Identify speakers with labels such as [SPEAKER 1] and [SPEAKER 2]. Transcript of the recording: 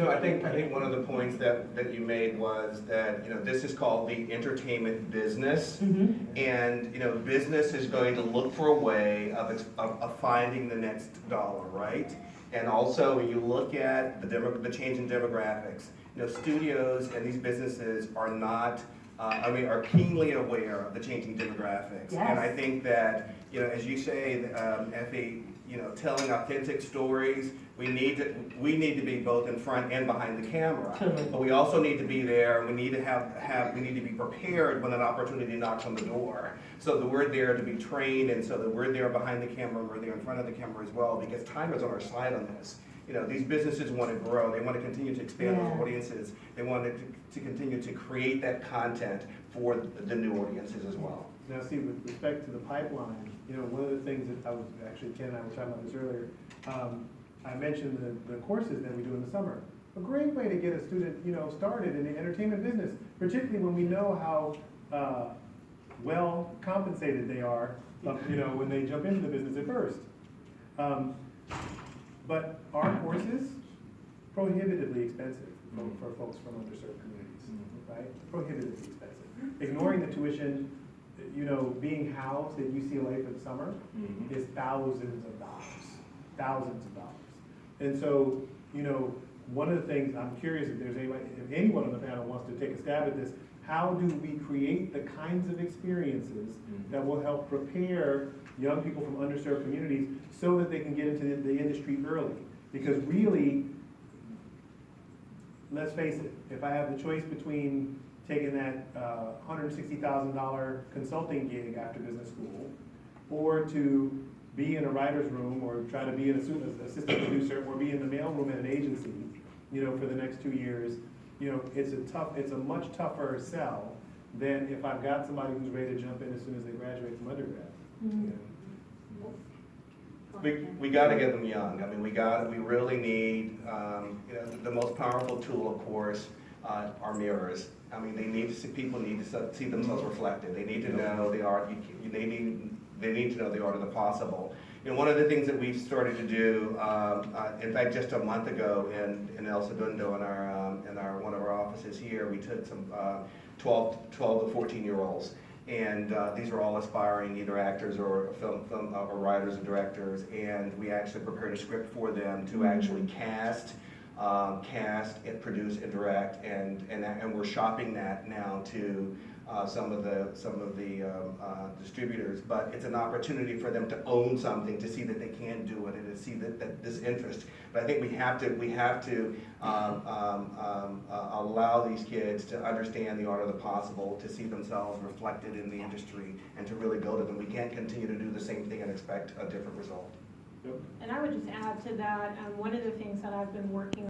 [SPEAKER 1] I think one of the points that you made was that, this is called the entertainment business. And, business is going to look for a way of finding the next dollar, right? And also, when you look at the change in demographics, studios and these businesses are not, are keenly aware of the changing demographics.
[SPEAKER 2] Yes.
[SPEAKER 1] And I think that, as you say, Effie, telling authentic stories, we need to be both in front and behind the camera.
[SPEAKER 2] Totally.
[SPEAKER 1] But we also need to be there. We need to we need to be prepared when an opportunity knocks on the door. So that we're there to be trained, and so that we're there behind the camera, and we're there in front of the camera as well, because time is on our side on this. These businesses want to grow. They want to continue to expand their audiences. They want to continue to create that content for the new audiences as well.
[SPEAKER 3] Now, see, with respect to the pipeline, one of the things that Ken and I were talking about this earlier, I mentioned the courses that we do in the summer. A great way to get a student, started in the entertainment business, particularly when we know how well compensated they are, when they jump into the business at first. But our courses, prohibitively expensive for folks from underserved communities, right? Prohibitively expensive. Ignoring the tuition, being housed at UCLA for the summer is thousands of dollars. And so, one of the things, I'm curious if anyone on the panel wants to take a stab at this, how do we create the kinds of experiences that will help prepare young people from underserved communities so that they can get into the industry early? Because really, let's face it, if I have the choice between taking that $160,000 consulting gig after business school, or to be in a writer's room, or try to be an assistant producer, or be in the mailroom at an agency, for the next 2 years, it's a much tougher sell than if I've got somebody who's ready to jump in as soon as they graduate from undergrad.
[SPEAKER 1] We got to get them young. We really need, the most powerful tool, of course, are mirrors. People need to see themselves reflected. They need to know the art. They need to know the art of the possible. One of the things that we've started to do, in fact, just a month ago in El Segundo, in one of our offices here, we took some 12 to 14-year-olds. And these are all aspiring either actors or film or writers and directors, and we actually prepared a script for them to actually cast and produce and direct, and we're shopping that now to some of the distributors. But it's an opportunity for them to own something, to see that they can do it, and to see that this interest. But I think we have to allow these kids to understand the art of the possible, to see themselves reflected in the industry, and to really go to them. We can't continue to do the same thing and expect a different result.
[SPEAKER 4] And I would just add to that, one of the things that I've been working